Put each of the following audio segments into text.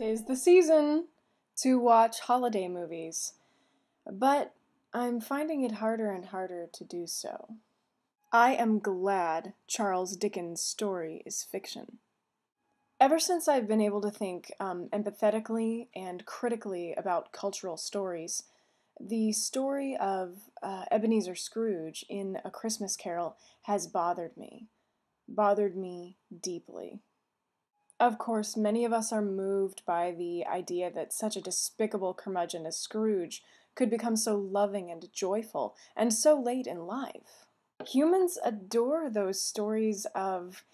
'Tis the season to watch holiday movies, but I'm finding it harder and harder to do so. I am glad Charles Dickens' story is fiction. Ever since I've been able to think empathetically and critically about cultural stories, the story of Ebenezer Scrooge in A Christmas Carol has bothered me deeply. Of course, many of us are moved by the idea that such a despicable curmudgeon as Scrooge could become so loving and joyful, and so late in life. Humans adore those stories of,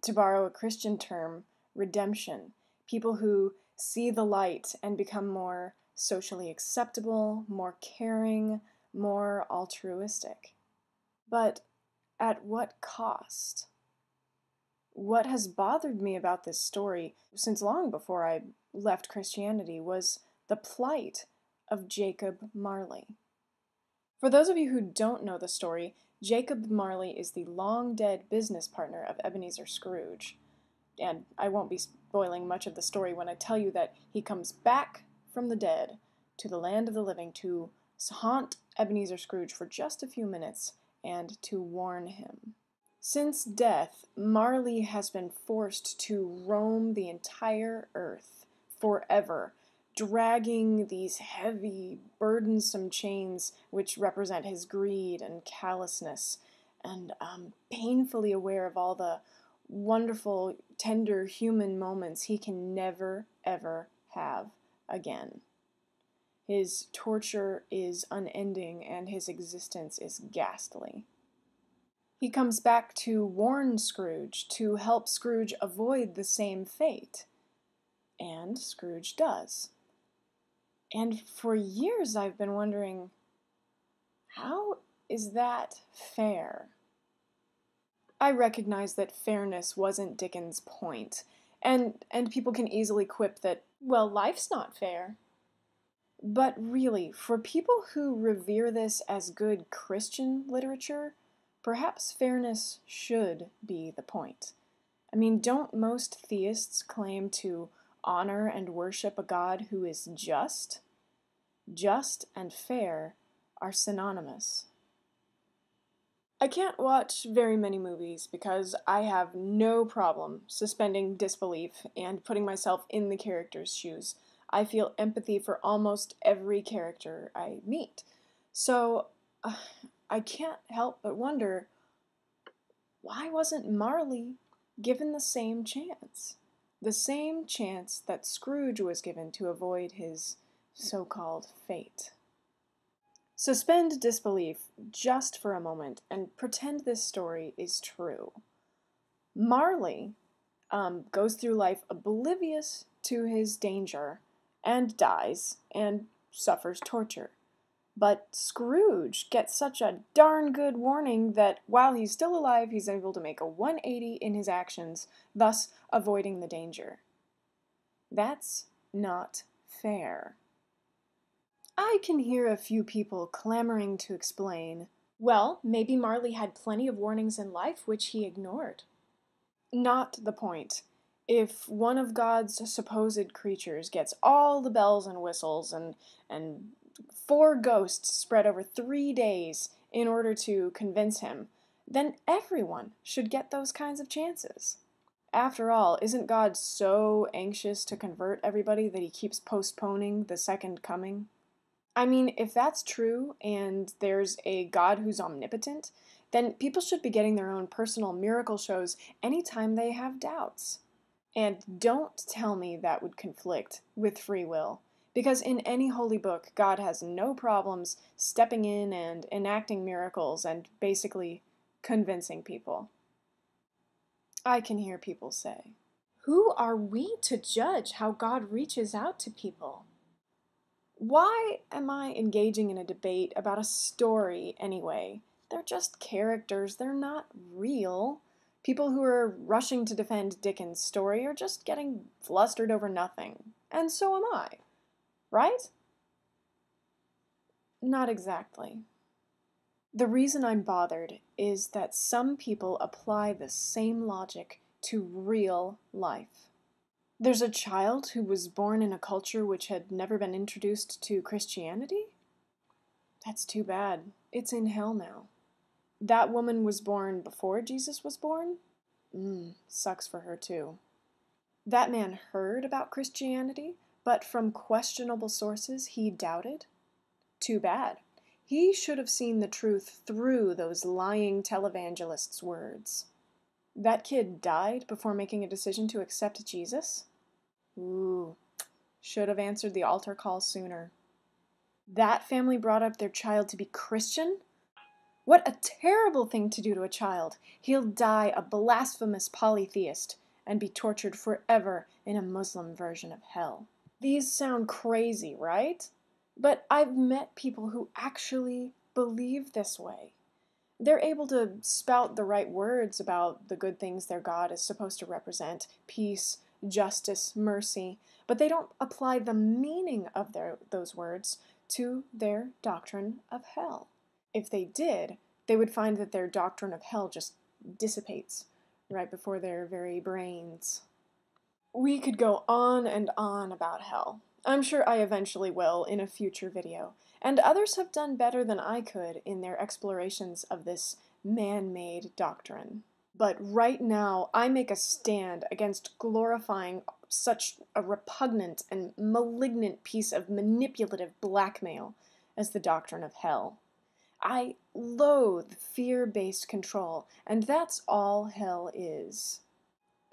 to borrow a Christian term, redemption. People who see the light and become more socially acceptable, more caring, more altruistic. But at what cost? What has bothered me about this story since long before I left Christianity was the plight of Jacob Marley. For those of you who don't know the story, Jacob Marley is the long-dead business partner of Ebenezer Scrooge. And I won't be spoiling much of the story when I tell you that he comes back from the dead to the land of the living to haunt Ebenezer Scrooge for just a few minutes and to warn him. Since death, Marley has been forced to roam the entire earth forever, dragging these heavy, burdensome chains which represent his greed and callousness, and painfully aware of all the wonderful, tender human moments he can never, ever have again. His torture is unending, and his existence is ghastly. He comes back to warn Scrooge, to help Scrooge avoid the same fate. And Scrooge does. And for years I've been wondering, how is that fair? I recognize that fairness wasn't Dickens' point, and people can easily quip that, well, life's not fair. But really, for people who revere this as good Christian literature, perhaps fairness should be the point. I mean, don't most theists claim to honor and worship a God who is just? Just and fair are synonymous. I can't watch very many movies because I have no problem suspending disbelief and putting myself in the character's shoes. I feel empathy for almost every character I meet. So, I can't help but wonder, why wasn't Marley given the same chance? The same chance that Scrooge was given to avoid his so-called fate. Suspend disbelief just for a moment and pretend this story is true. Marley goes through life oblivious to his danger and dies and suffers torture. But Scrooge gets such a darn good warning that while he's still alive, he's able to make a 180 in his actions, thus avoiding the danger. That's not fair. I can hear a few people clamoring to explain, well, maybe Marley had plenty of warnings in life which he ignored. Not the point. If one of God's supposed creatures gets all the bells and whistles and 4 ghosts spread over 3 days in order to convince him, then everyone should get those kinds of chances. After all, isn't God so anxious to convert everybody that he keeps postponing the second coming? I mean, if that's true, and there's a God who's omnipotent, then people should be getting their own personal miracle shows anytime they have doubts. And don't tell me that would conflict with free will, because in any holy book, God has no problems stepping in and enacting miracles and basically convincing people. I can hear people say, who are we to judge how God reaches out to people? Why am I engaging in a debate about a story anyway? They're just characters, they're not real. People who are rushing to defend Dickens' story are just getting flustered over nothing. And so am I. Right? Not exactly. The reason I'm bothered is that some people apply the same logic to real life. There's a child who was born in a culture which had never been introduced to Christianity? That's too bad. It's in hell now. That woman was born before Jesus was born? Sucks for her too. That man heard about Christianity, but from questionable sources he doubted? Too bad. He should have seen the truth through those lying televangelists' words. That kid died before making a decision to accept Jesus? Ooh, should have answered the altar call sooner. That family brought up their child to be Christian? What a terrible thing to do to a child. He'll die a blasphemous polytheist and be tortured forever in a Muslim version of hell. These sound crazy, right? But I've met people who actually believe this way. They're able to spout the right words about the good things their God is supposed to represent: peace, justice, mercy, but they don't apply the meaning of those words to their doctrine of hell. If they did, they would find that their doctrine of hell just dissipates right before their very brains. We could go on and on about hell. I'm sure I eventually will in a future video, and others have done better than I could in their explorations of this man-made doctrine. But right now, I make a stand against glorifying such a repugnant and malignant piece of manipulative blackmail as the doctrine of hell. I loathe fear-based control, and that's all hell is.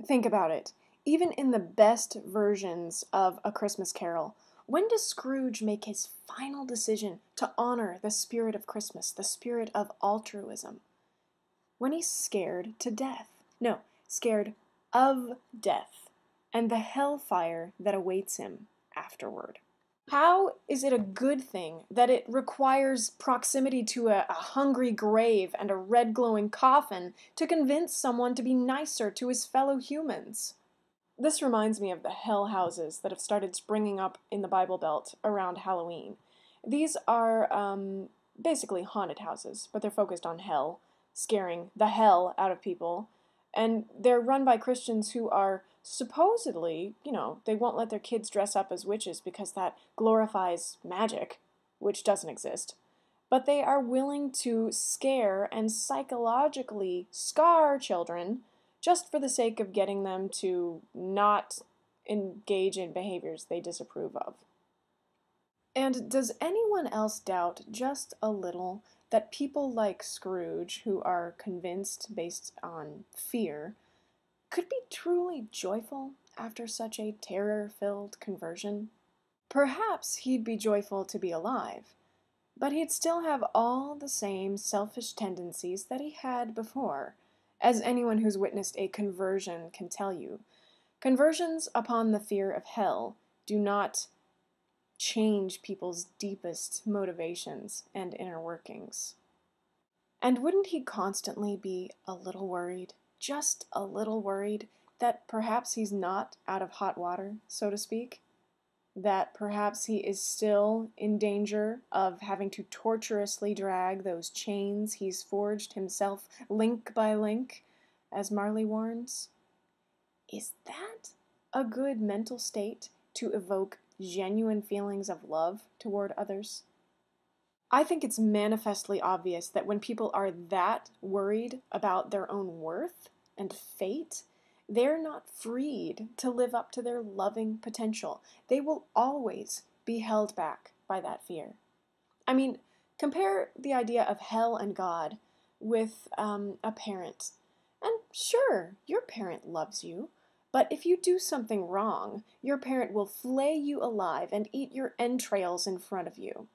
Think about it. Even in the best versions of A Christmas Carol, when does Scrooge make his final decision to honor the spirit of Christmas, the spirit of altruism? When he's scared to death. No, scared of death, and the hellfire that awaits him afterward. How is it a good thing that it requires proximity to a hungry grave and a red glowing coffin to convince someone to be nicer to his fellow humans? This reminds me of the hell houses that have started springing up in the Bible Belt around Halloween. These are basically haunted houses, but they're focused on hell, scaring the hell out of people, and they're run by Christians who are supposedly, they won't let their kids dress up as witches because that glorifies magic, which doesn't exist. But they are willing to scare and psychologically scar children just for the sake of getting them to not engage in behaviors they disapprove of. And does anyone else doubt just a little that people like Scrooge, who are convinced based on fear, could be truly joyful after such a terror-filled conversion? Perhaps he'd be joyful to be alive, but he'd still have all the same selfish tendencies that he had before, as anyone who's witnessed a conversion can tell you. Conversions upon the fear of hell do not change people's deepest motivations and inner workings. And wouldn't he constantly be a little worried, just a little worried, that perhaps he's not out of hot water, so to speak? That perhaps he is still in danger of having to torturously drag those chains he's forged himself link by link, as Marley warns? Is that a good mental state to evoke genuine feelings of love toward others? I think it's manifestly obvious that when people are that worried about their own worth and fate, they're not freed to live up to their loving potential. They will always be held back by that fear. I mean, compare the idea of hell and God with a parent. And sure, your parent loves you, but if you do something wrong, your parent will flay you alive and eat your entrails in front of you.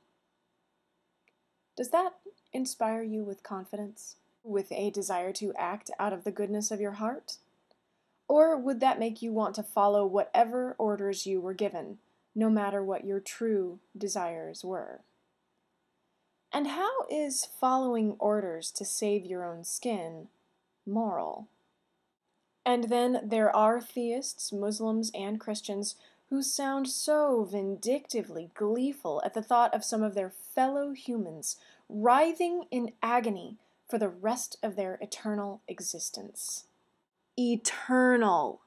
Does that inspire you with confidence? With a desire to act out of the goodness of your heart? Or would that make you want to follow whatever orders you were given, no matter what your true desires were? And how is following orders to save your own skin moral? And then there are theists, Muslims, and Christians who sound so vindictively gleeful at the thought of some of their fellow humans writhing in agony for the rest of their eternal existence. Eternal.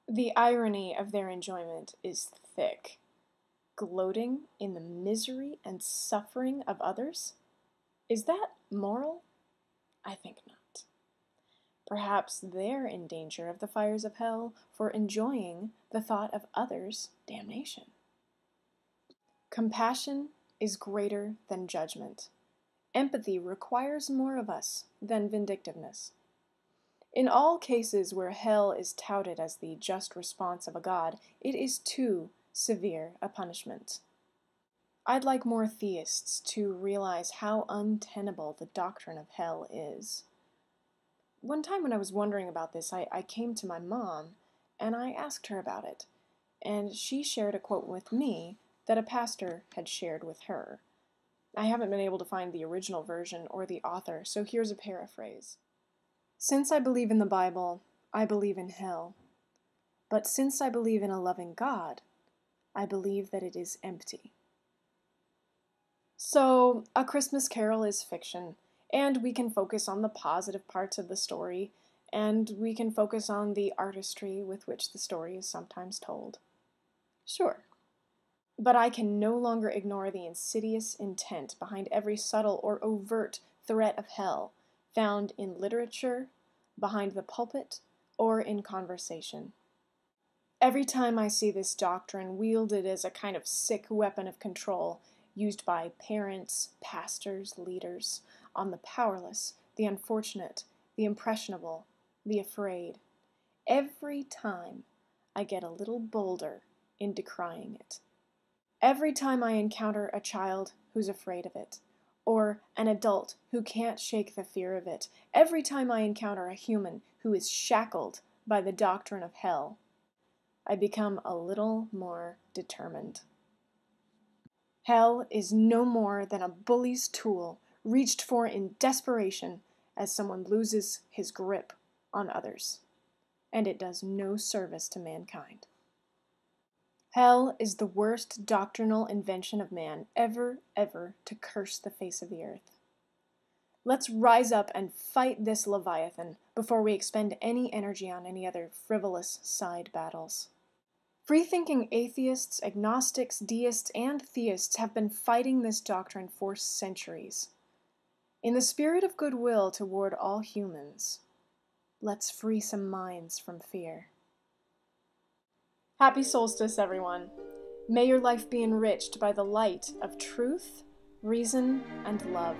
The irony of their enjoyment is thick. Gloating in the misery and suffering of others? Is that moral? I think not. Perhaps they're in danger of the fires of hell for enjoying the thought of others' damnation. Compassion is greater than judgment. Empathy requires more of us than vindictiveness. In all cases where hell is touted as the just response of a god, it is too severe a punishment. I'd like more theists to realize how untenable the doctrine of hell is. One time when I was wondering about this, I came to my mom and I asked her about it, and she shared a quote with me that a pastor had shared with her. I haven't been able to find the original version or the author, so here's a paraphrase. Since I believe in the Bible, I believe in hell. But since I believe in a loving God, I believe that it is empty. So, A Christmas Carol is fiction, and we can focus on the positive parts of the story, and we can focus on the artistry with which the story is sometimes told. Sure. But I can no longer ignore the insidious intent behind every subtle or overt threat of hell found in literature, behind the pulpit, or in conversation. Every time I see this doctrine wielded as a kind of sick weapon of control, used by parents, pastors, leaders, on the powerless, the unfortunate, the impressionable, the afraid, every time I get a little bolder in decrying it. Every time I encounter a child who's afraid of it, or an adult who can't shake the fear of it, every time I encounter a human who is shackled by the doctrine of hell, I become a little more determined. Hell is no more than a bully's tool reached for in desperation as someone loses his grip on others, and it does no service to mankind. Hell is the worst doctrinal invention of man ever to curse the face of the earth. Let's rise up and fight this Leviathan before we expend any energy on any other frivolous side battles. Free-thinking atheists, agnostics, deists, and theists have been fighting this doctrine for centuries. In the spirit of goodwill toward all humans, let's free some minds from fear. Happy solstice, everyone. May your life be enriched by the light of truth, reason, and love.